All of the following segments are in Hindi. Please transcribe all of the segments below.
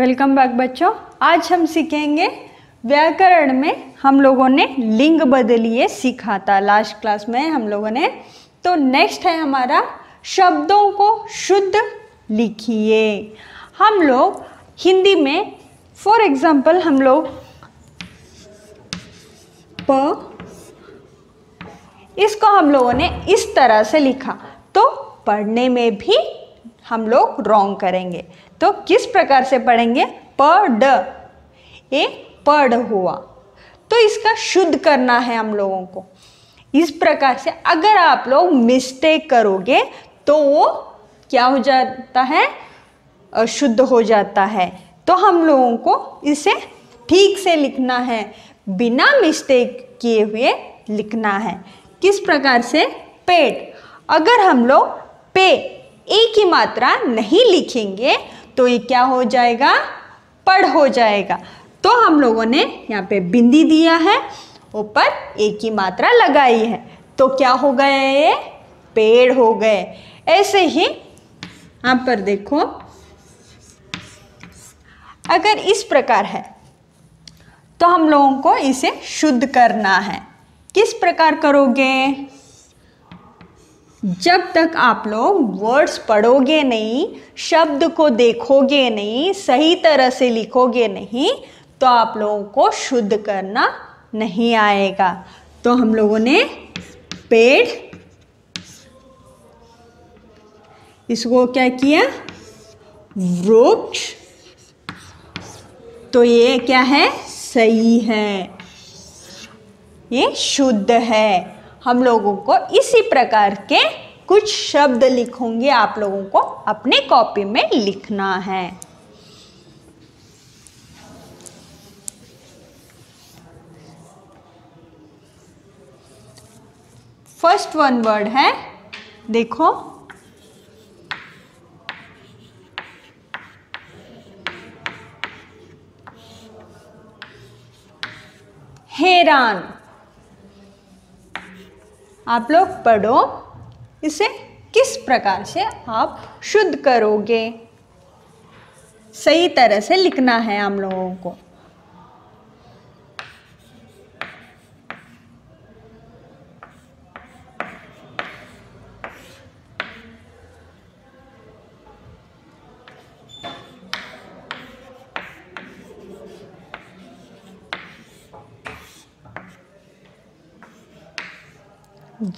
वेलकम बैक बच्चों। आज हम सीखेंगे व्याकरण में हम लोगों ने लिंग बदलिए सीखा था लास्ट क्लास में हम लोगों ने। तो नेक्स्ट है हमारा शब्दों को शुद्ध लिखिए। हम लोग हिंदी में फॉर एग्जाम्पल हम लोग प, इसको हम लोगों ने इस तरह से लिखा तो पढ़ने में भी हम लोग रॉन्ग करेंगे। तो किस प्रकार से पढ़ेंगे? पढ़, ये पढ़ हुआ। तो इसका शुद्ध करना है हम लोगों को। इस प्रकार से अगर आप लोग मिस्टेक करोगे तो वो क्या हो जाता है? अशुद्ध हो जाता है। तो हम लोगों को इसे ठीक से लिखना है, बिना मिस्टेक किए हुए लिखना है। किस प्रकार से? पेट। अगर हम लोग पे एक ही मात्रा नहीं लिखेंगे तो ये क्या हो जाएगा? पढ़ हो जाएगा। तो हम लोगों ने यहाँ पे बिंदी दिया है, ऊपर एक ही मात्रा लगाई है, तो क्या हो गए? ये पेड़ हो गए। ऐसे ही यहाँ पर देखो, अगर इस प्रकार है तो हम लोगों को इसे शुद्ध करना है। किस प्रकार करोगे? जब तक आप लोग वर्ड्स पढ़ोगे नहीं, शब्द को देखोगे नहीं, सही तरह से लिखोगे नहीं, तो आप लोगों को शुद्ध करना नहीं आएगा। तो हम लोगों ने पेड़, इसको क्या किया? वृक्ष। तो ये क्या है? सही है, ये शुद्ध है। हम लोगों को इसी प्रकार के कुछ शब्द लिखोगे, आप लोगों को अपने कॉपी में लिखना है। फर्स्ट वन वर्ड है, देखो, हैरान। आप लोग पढ़ो, इसे किस प्रकार से आप शुद्ध करोगे? सही तरह से लिखना है हम लोगों को।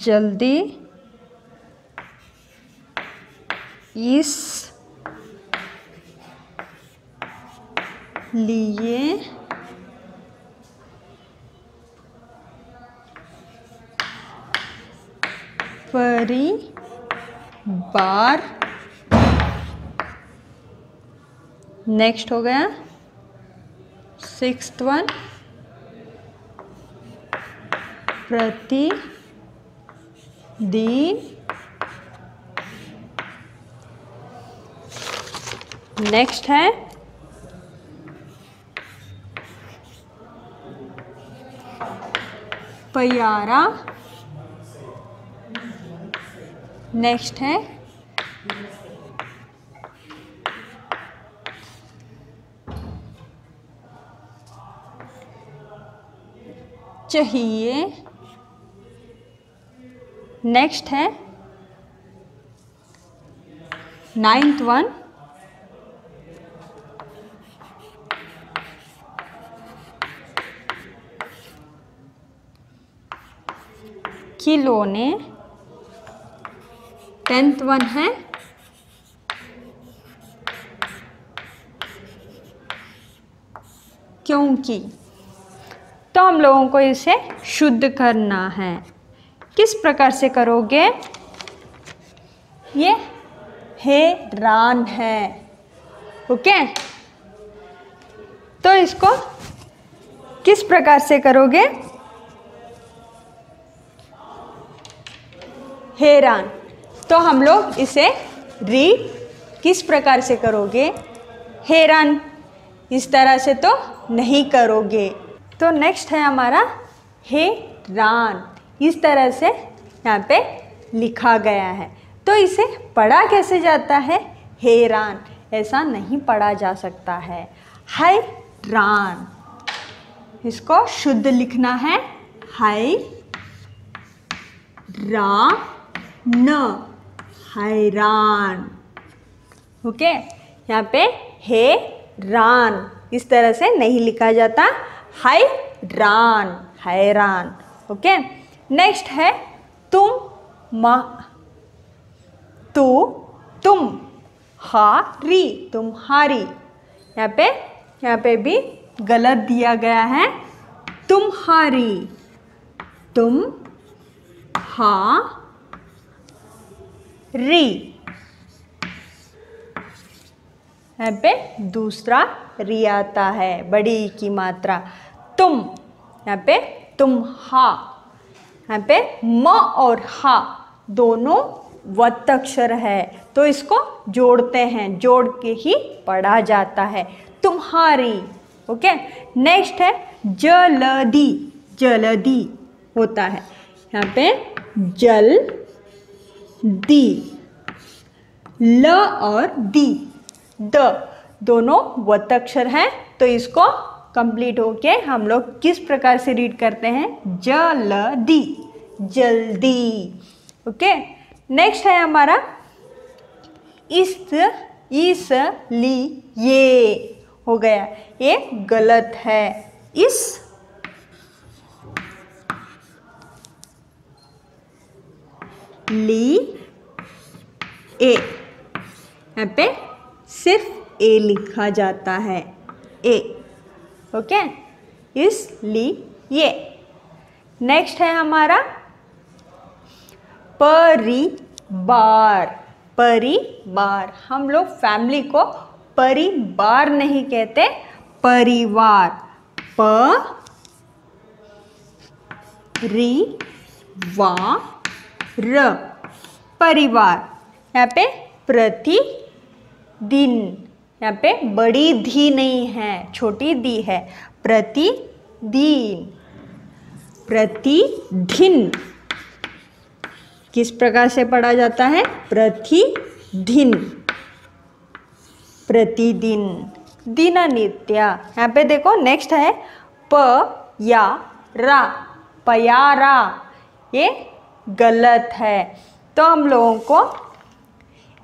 जल्दी इस लिए परिवार। नेक्स्ट हो गया सिक्स्थ वन, प्रतिदिन। नेक्स्ट है प्यारा। नेक्स्ट है चाहिए। नेक्स्ट है नाइन्थ वन, खिलौने। टेंथ वन है क्योंकि। तो हम लोगों को इसे शुद्ध करना है। किस प्रकार से करोगे? ये हैरान है, ओके। तो इसको किस प्रकार से करोगे? हैरान। तो हम लोग इसे रीड किस प्रकार से करोगे? हैरान। इस तरह से तो नहीं करोगे। तो नेक्स्ट है हमारा हैरान। इस तरह से यहाँ पे लिखा गया है। तो इसे पढ़ा कैसे जाता है? हैरान। ऐसा नहीं पढ़ा जा सकता है। हैरान। इसको शुद्ध लिखना है हैरान। ओके, यहाँ पे हैरान इस तरह से नहीं लिखा जाता, हैरान। ओके, नेक्स्ट है तुम हारी, तुम्हारी। यहाँ पे भी गलत दिया गया है, तुम्हारी, तुम्हारी। यहाँ पे दूसरा री आता है, बड़ी की मात्रा, तुम। यहाँ पे तुम्हा। यहाँ पे म और हा दोनों वत् अक्षर है, तो इसको जोड़ते हैं, जोड़ के ही पढ़ा जाता है, तुम्हारी। ओके, नेक्स्ट है जल्दी, जल्दी होता है। यहाँ पे जल दी, ल और दी, द दोनों वत् अक्षर हैं, तो इसको कंप्लीट होके हम लोग किस प्रकार से रीड करते हैं, जल्दी, जल्दी। ओके, नेक्स्ट है हमारा इस लिए हो गया, ये गलत है, इस ली ए। यहाँ पे सिर्फ ए लिखा जाता है, ए। ओके, इसलिए। नेक्स्ट है हमारा परिवार, परिवार। हम लोग फैमिली को परिवार नहीं कहते, परिवार, परिवार। यहाँ पे प्रतिदिन, यहाँ पे बड़ी धी नहीं है, छोटी दी है, प्रतिदिन, प्रतिदिन किस प्रकार से पढ़ा जाता है, प्रतिदिन, प्रतिदिन, दिननित्य। यहाँ पे देखो नेक्स्ट है पयारा, पयारा, ये गलत है, तो हम लोगों को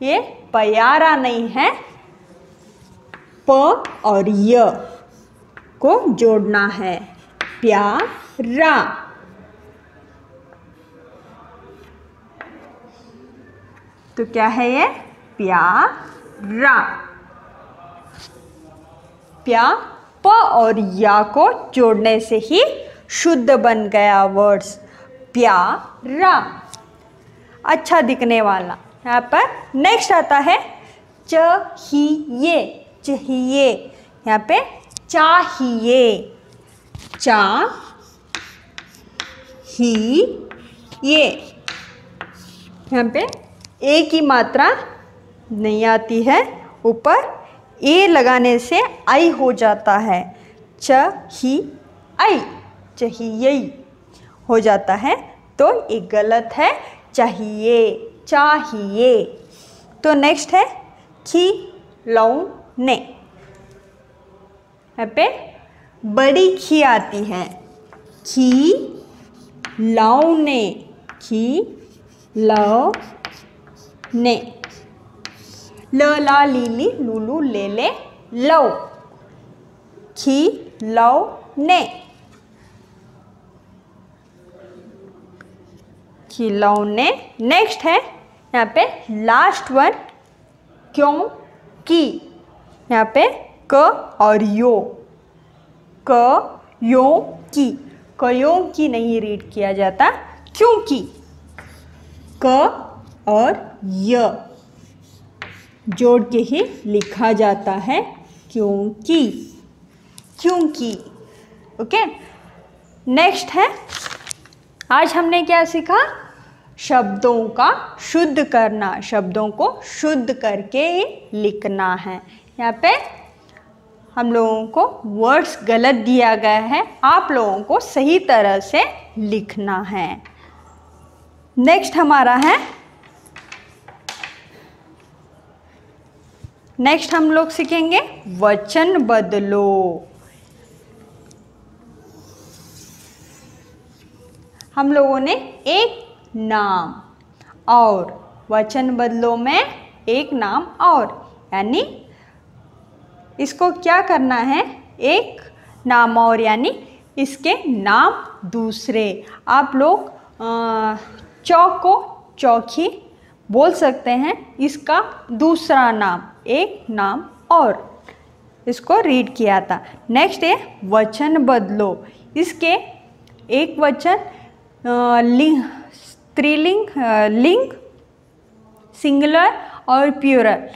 ये पयारा नहीं है, प और य को जोड़ना है, प्यारा। तो क्या है ये, प्यारा। प और या को जोड़ने से ही शुद्ध बन गया वर्ड्स, प्यारा, अच्छा दिखने वाला। यहाँ पर नेक्स्ट आता है चाहिए, चाहिए। यहाँ पे चाहिए, चाहिए। यहाँ पे ए की मात्रा नहीं आती है, ऊपर ए लगाने से आई हो जाता है, चाहिए, चाहिए हो जाता है, तो ये गलत है, चाहिए, चाहिए। तो नेक्स्ट है खिलौने। यहाँ पे बड़ी खी आती है, खिलौने, खिलौने, ल ला ली ली लूलू ले ले लो, खिलौने, खिलौने। नेक्स्ट है यहाँ पे लास्ट वन, क्योंकि। यहाँ पे क और यो, कयों की नहीं रीड किया जाता, क्योंकि। क और य जोड़ के ही लिखा जाता है, क्योंकि, क्योंकि। ओके, नेक्स्ट है, आज हमने क्या सीखा, शब्दों का शुद्ध करना, शब्दों को शुद्ध करके ही लिखना है। यहाँ पे हम लोगों को वर्ड्स गलत दिया गया है, आप लोगों को सही तरह से लिखना है। नेक्स्ट हमारा है नेक्स्ट हम लोग सीखेंगे वचन बदलो। हम लोगों ने एक नाम और, वचन बदलो में एक नाम और, यानी इसको क्या करना है, एक नाम और यानी इसके नाम दूसरे। आप लोग चौक को चौकी बोल सकते हैं, इसका दूसरा नाम, एक नाम और, इसको रीड किया था। नेक्स्ट है वचन बदलो। इसके एक वचन लिंग, स्त्रीलिंग, लिंग, सिंगुलर और प्लूरल,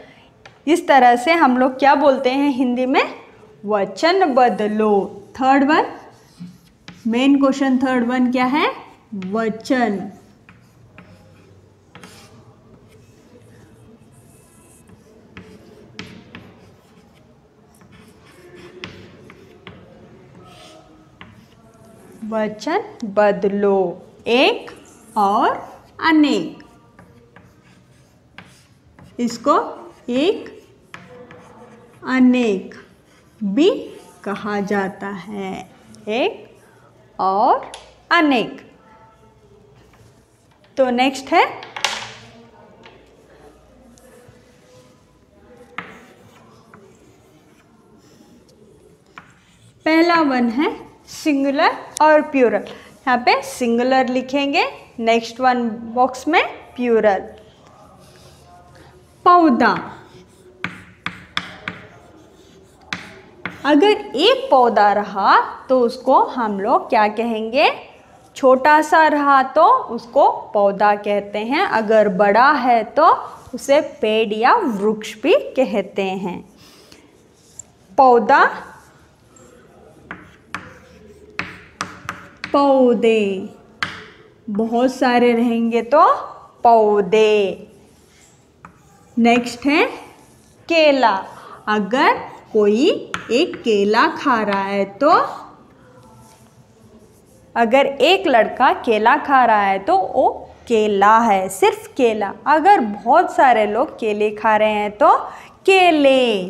इस तरह से हम लोग क्या बोलते हैं हिंदी में, वचन बदलो। Third one, main question third one क्या है, वचन। वचन बदलो, एक और अनेक, इसको एक अनेक भी कहा जाता है, एक और अनेक। तो नेक्स्ट है पहला वन है सिंगुलर और प्लूरल। यहाँ पे सिंगुलर लिखेंगे, नेक्स्ट वन बॉक्स में प्लूरल। पौधा, अगर एक पौधा रहा तो उसको हम लोग क्या कहेंगे, छोटा सा रहा तो उसको पौधा कहते हैं, अगर बड़ा है तो उसे पेड़ या वृक्ष भी कहते हैं। पौधा, पौधे, बहुत सारे रहेंगे तो पौधे। नेक्स्ट है केला, अगर कोई एक केला खा रहा है तो, अगर एक लड़का केला खा रहा है तो वो केला है, सिर्फ केला। अगर बहुत सारे लोग केले खा रहे हैं तो केले,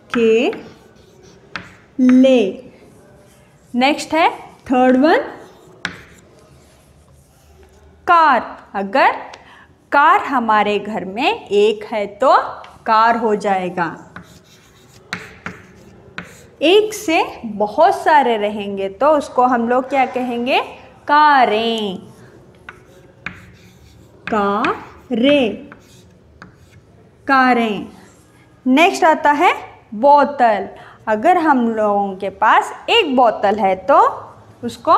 केले। नेक्स्ट है थर्ड वन, कार, अगर कार हमारे घर में एक है तो कार हो जाएगा। एक से बहुत सारे रहेंगे तो उसको हम लोग क्या कहेंगे, कारें, कारें, कारें। नेक्स्ट आता है बोतल, अगर हम लोगों के पास एक बोतल है तो उसको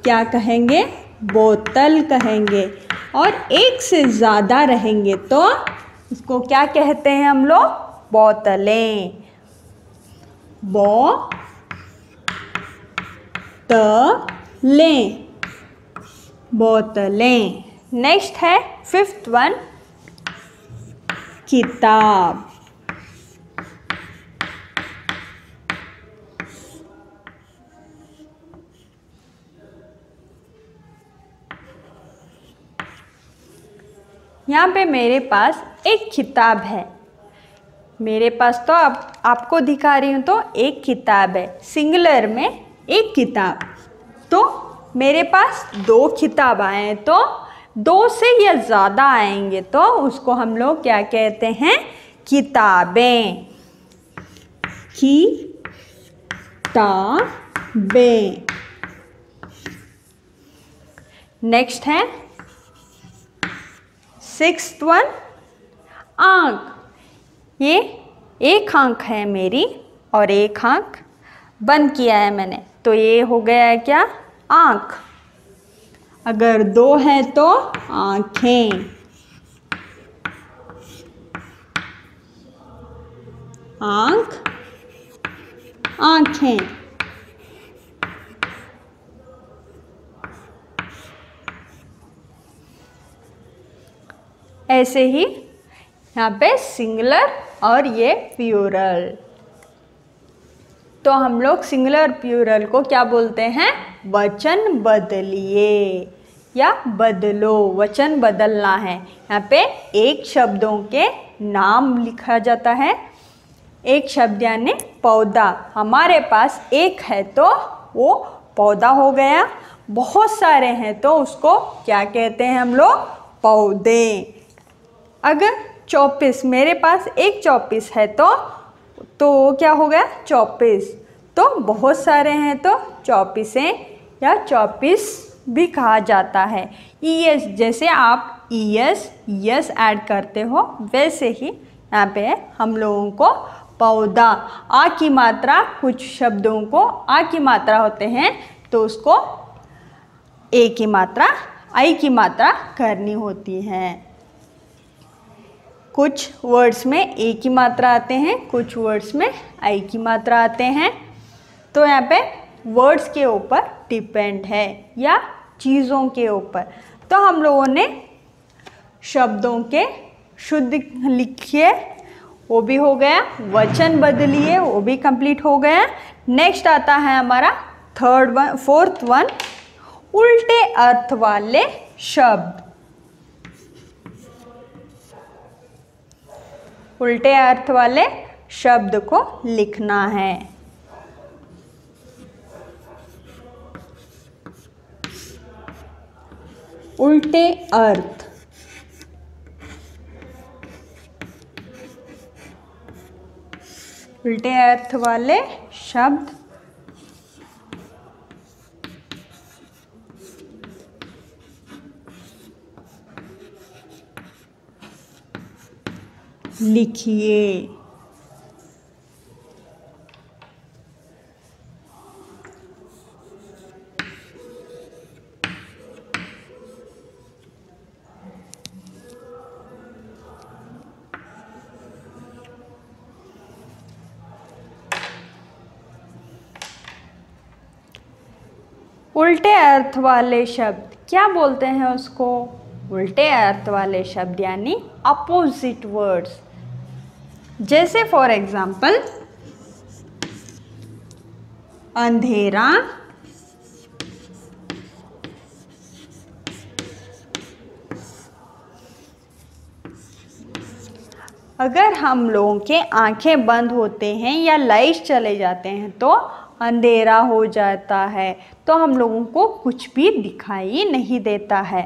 क्या कहेंगे, बोतल कहेंगे। और एक से ज़्यादा रहेंगे तो उसको क्या कहते हैं हम लोग, बोतलें, बोतलें, बोतलें। नेक्स्ट है फिफ्थ वन, किताब। यहाँ पे मेरे पास एक किताब है, मेरे पास तो अब आपको दिखा रही हूँ तो एक किताब है, सिंगुलर में एक किताब। तो मेरे पास दो किताब आए हैं तो दो से या ज़्यादा आएंगे तो उसको हम लोग क्या कहते हैं, किताबें, किताबें। नेक्स्ट है सिक्स्थ वन, आँख। ये एक आँख है मेरी और एक आँख बंद किया है मैंने, तो ये हो गया है क्या, आँख। अगर दो है तो आँखें, आँख, आँखें। ऐसे ही यहाँ पे सिंगुलर और ये प्लूरल। तो हम लोग सिंगुलर प्लूरल को क्या बोलते हैं, वचन बदलिए या बदलो, वचन बदलना है। यहाँ पे एक शब्दों के नाम लिखा जाता है। एक शब्द यानी पौधा, हमारे पास एक है तो वो पौधा हो गया, बहुत सारे हैं तो उसको क्या कहते हैं हम लोग? पौधे। अगर 24, मेरे पास एक 24 है तो क्या हो गया? 24। तो बहुत सारे हैं तो 24 या 24 भी कहा जाता है। ईएस, जैसे आप ईएस ऐड करते हो वैसे ही यहाँ पे हम लोगों को पौधा। आ की मात्रा, कुछ शब्दों को आ की मात्रा होते हैं तो उसको ए की मात्रा, आई की मात्रा करनी होती है। कुछ वर्ड्स में ए की मात्रा आते हैं, कुछ वर्ड्स में आई की मात्रा आते हैं। तो यहाँ पे वर्ड्स के ऊपर डिपेंड है या चीज़ों के ऊपर। तो हम लोगों ने शब्दों के शुद्ध लिखिए, वो भी हो गया। वचन बदलिए, वो भी कंप्लीट हो गया। नेक्स्ट आता है हमारा फोर्थ वन, उल्टे अर्थ वाले शब्द। उल्टे अर्थ वाले शब्द को लिखना है। उल्टे अर्थ, उल्टे अर्थ वाले शब्द लिखिए। उल्टे अर्थ वाले शब्द क्या बोलते हैं उसको? उल्टे अर्थ वाले शब्द यानी अपोजिट वर्ड्स। जैसे फॉर एग्जाम्पल अंधेरा, अगर हम लोगों के आंखें बंद होते हैं या लाइट चले जाते हैं तो अंधेरा हो जाता है, तो हम लोगों को कुछ भी दिखाई नहीं देता है।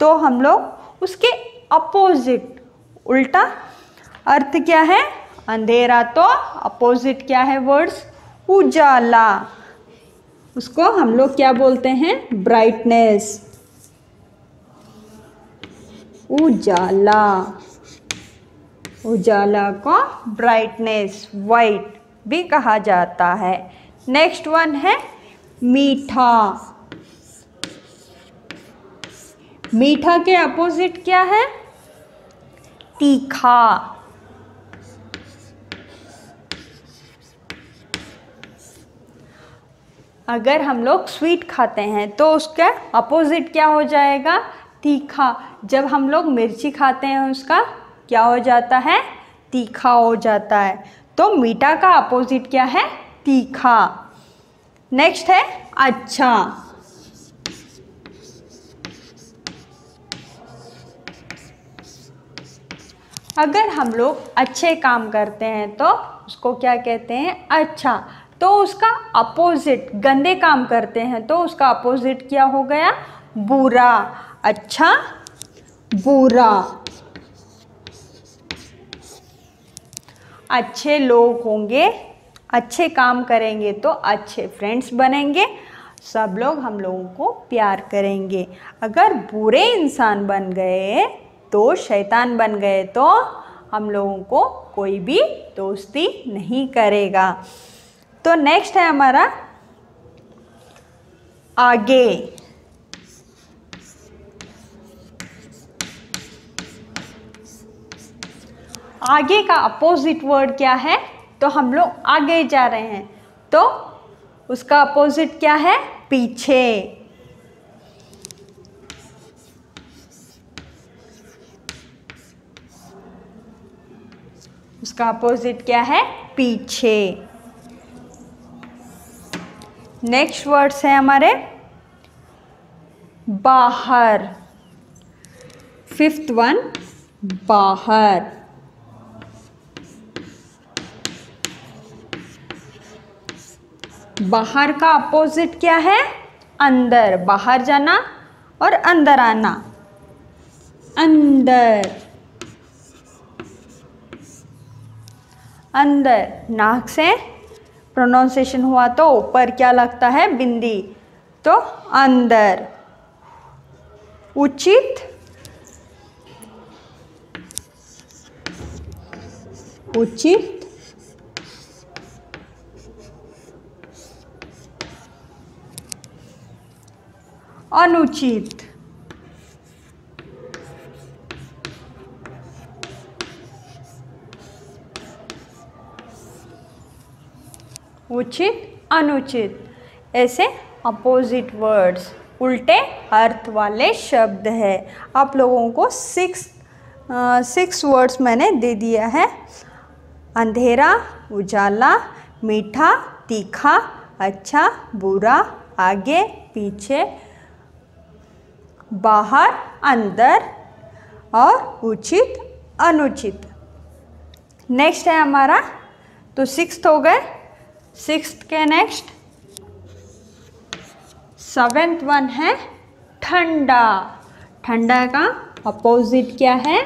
तो हम लोग उसके अपोजिट, उल्टा अर्थ क्या है? अंधेरा। तो अपोजिट क्या है वर्ड्स? उजाला। उसको हम लोग क्या बोलते हैं? ब्राइटनेस। उजाला, उजाला को ब्राइटनेस, वाइट भी कहा जाता है। नेक्स्ट वन है मीठा। मीठा के अपोजिट क्या है? तीखा। अगर हम लोग स्वीट खाते हैं तो उसका अपोजिट क्या हो जाएगा? तीखा। जब हम लोग मिर्ची खाते हैं उसका क्या हो जाता है? तीखा हो जाता है। तो मीठा का अपोजिट क्या है? तीखा। नेक्स्ट है अच्छा। अगर हम लोग अच्छे काम करते हैं तो उसको क्या कहते हैं? अच्छा। तो उसका अपोजिट, गंदे काम करते हैं तो उसका अपोजिट क्या हो गया? बुरा। अच्छा, बुरा। अच्छे लोग होंगे, अच्छे काम करेंगे तो अच्छे फ्रेंड्स बनेंगे, सब लोग हम लोगों को प्यार करेंगे। अगर बुरे इंसान बन गए तो, शैतान बन गए तो हम लोगों को कोई भी दोस्ती नहीं करेगा। तो नेक्स्ट है हमारा आगे। आगे का अपोजिट वर्ड क्या है? तो हम लोग आगे जा रहे हैं तो उसका अपोजिट क्या है? पीछे। उसका अपोजिट क्या है? पीछे। नेक्स्ट वर्ड्स है हमारे बाहर। फिफ्थ वन बाहर। बाहर का अपोजिट क्या है? अंदर, बाहर जाना और अंदर आना। अंदर, अंदर। नाक से प्रोनाउंसिएशन हुआ तो ऊपर क्या लगता है? बिंदी, तो अंदर। उचित, उचित। अनुचित, उचित, अनुचित। ऐसे अपोजिट वर्ड्स, उल्टे अर्थ वाले शब्द है। आप लोगों को सिक्स वर्ड्स मैंने दे दिया है। अंधेरा, उजाला, मीठा, तीखा, अच्छा, बुरा, आगे, पीछे, बाहर, अंदर और उचित, अनुचित। नेक्स्ट है हमारा, तो सिक्स्थ हो गए। सिक्स्थ के नेक्स्ट सेवेंथ वन है ठंडा। ठंडा का अपोजिट क्या है?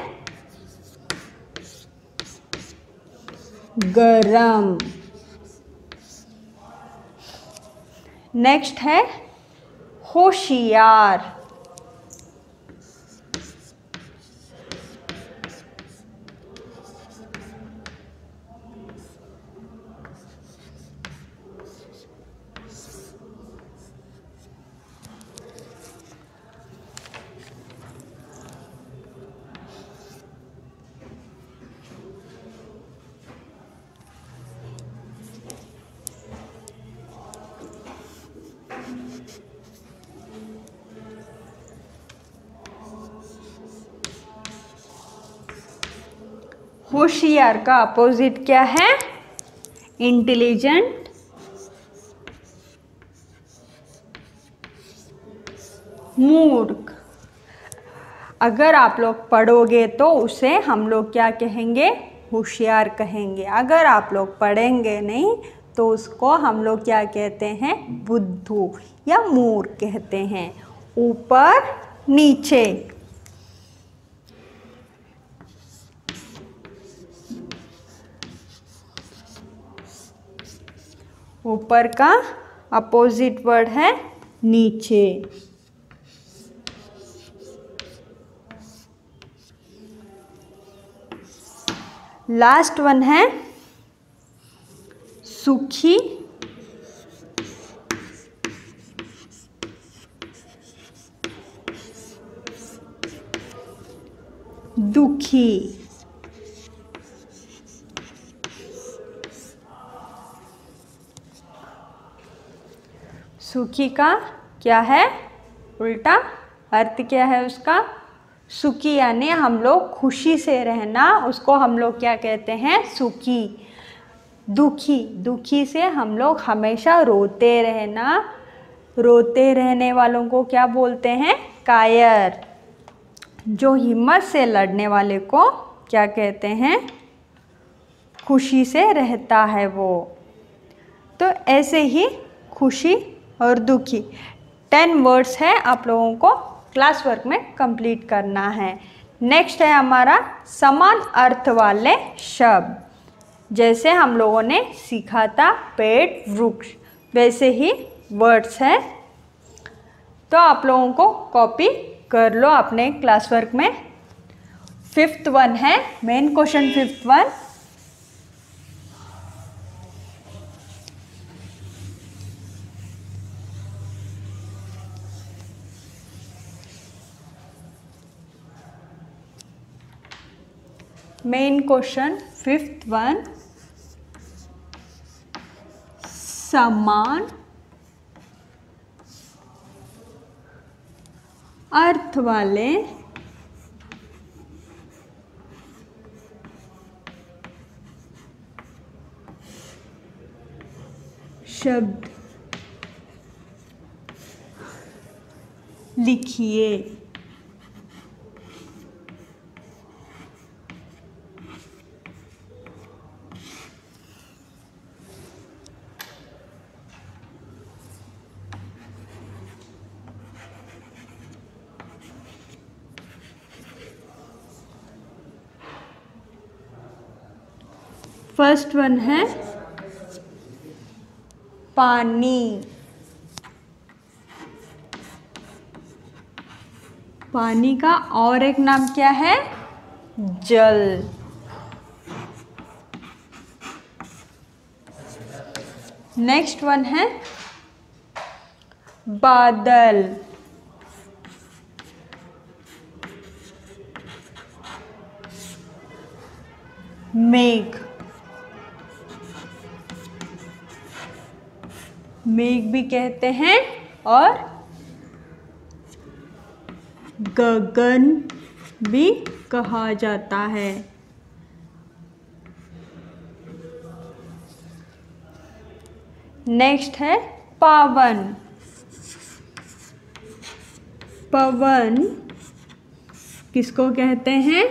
गरम। नेक्स्ट है होशियार। होशियार का अपोजिट क्या है? इंटेलिजेंट, मूर्ख। अगर आप लोग पढ़ोगे तो उसे हम लोग क्या कहेंगे? होशियार कहेंगे। अगर आप लोग पढ़ेंगे नहीं तो उसको हम लोग क्या कहते हैं? बुद्धू या मूर्ख कहते हैं। ऊपर, नीचे। ऊपर का अपोजिट वर्ड है नीचे। लास्ट वन है सुखी, दुखी। सुखी का क्या है? उल्टा अर्थ क्या है उसका? सुखी यानी हम लोग खुशी से रहना, उसको हम लोग क्या कहते हैं? सुखी। दुखी, दुखी से हम लोग हमेशा रोते रहना, रोते रहने वालों को क्या बोलते हैं? कायर। जो हिम्मत से लड़ने वाले को क्या कहते हैं? खुशी से रहता है वो। तो ऐसे ही खुशी और दुखी 10 वर्ड्स है, आप लोगों को क्लास वर्क में कंप्लीट करना है। नेक्स्ट है हमारा समान अर्थ वाले शब्द। जैसे हम लोगों ने सीखा था पेड़, वृक्ष, वैसे ही वर्ड्स है। तो आप लोगों को कॉपी कर लो अपने क्लास वर्क में। फिफ्थ वन है main question. Fifth one, main question fifth one, समान अर्थ वाले शब्द लिखिए। फर्स्ट वन है पानी। पानी का और एक नाम क्या है? जल। नेक्स्ट वन है बादल। मेघ। मेघ भी कहते हैं और गगन भी कहा जाता है। नेक्स्ट है पावन। पवन किसको कहते हैं?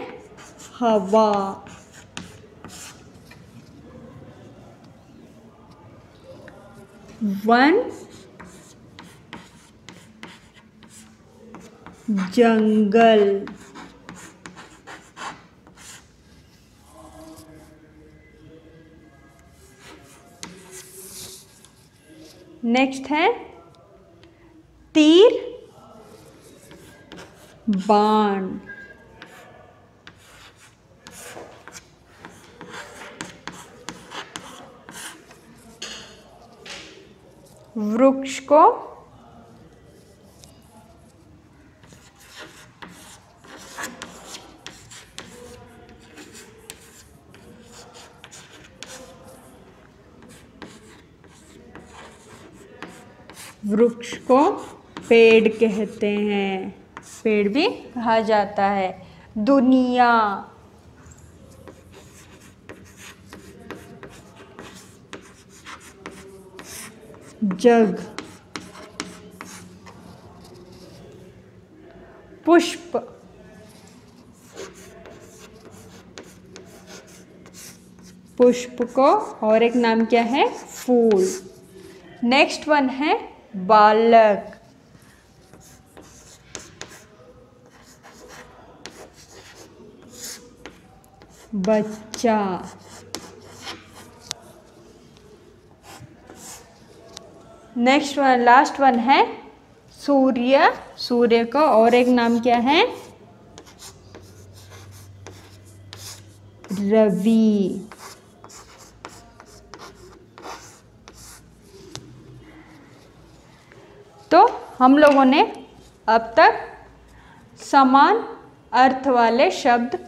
हवा। वन जंगल। नेक्स्ट है तीर बाण। वृक्ष को पेड़ कहते हैं। पेड़ भी कहा जाता है। दुनिया। जग। पुष्प। पुष्प को और एक नाम क्या है? फूल। नेक्स्ट वन है बालक। बच्चा। नेक्स्ट वन, लास्ट वन है सूर्य। सूर्य का और एक नाम क्या है? रवि। तो हम लोगों ने अब तक समान अर्थ वाले शब्द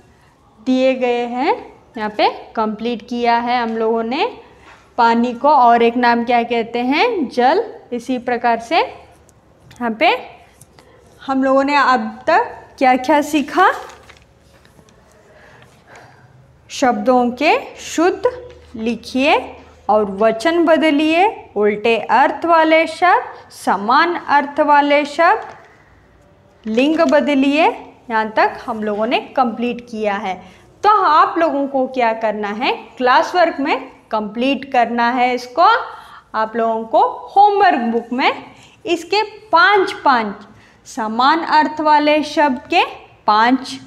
दिए गए हैं यहाँ पे कंप्लीट किया है हम लोगों ने। पानी को और एक नाम क्या कहते हैं? जल। इसी प्रकार से यहाँ पे हम लोगों ने अब तक क्या क्या सीखा? शब्दों के शुद्ध लिखिए और वचन बदलिए, उल्टे अर्थ वाले शब्द, समान अर्थ वाले शब्द, लिंग बदलिए। यहाँ तक हम लोगों ने कंप्लीट किया है। तो आप लोगों को क्या करना है? क्लास वर्क में कंप्लीट करना है इसको। आप लोगों को होमवर्क बुक में इसके 5 समान अर्थ वाले शब्द के 5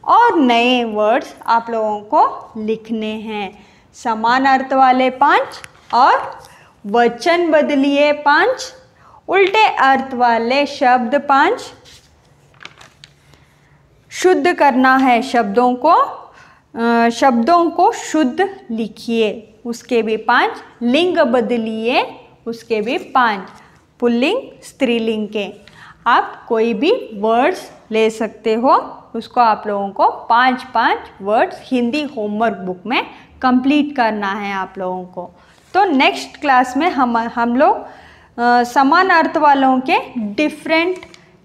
और नए वर्ड्स आप लोगों को लिखने हैं। समान अर्थ वाले 5 और वचन बदलिए 5, उल्टे अर्थ वाले शब्द 5। शुद्ध करना है शब्दों को शुद्ध लिखिए, उसके भी 5। लिंग बदलिए, उसके भी 5। पुल्लिंग स्त्रीलिंग के आप कोई भी वर्ड्स ले सकते हो। उसको आप लोगों को 5 वर्ड्स हिंदी होमवर्क बुक में कंप्लीट करना है आप लोगों को। तो नेक्स्ट क्लास में हम लोग समान अर्थ वालों के डिफरेंट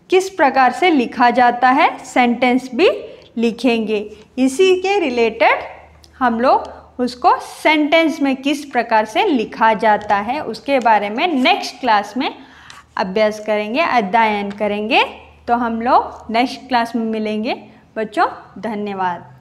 किस प्रकार से लिखा जाता है सेंटेंस भी लिखेंगे। इसी के रिलेटेड हम लोग उसको सेंटेंस में किस प्रकार से लिखा जाता है उसके बारे में नेक्स्ट क्लास में अभ्यास करेंगे, अध्ययन करेंगे। तो हम लोग नेक्स्ट क्लास में मिलेंगे बच्चों। धन्यवाद।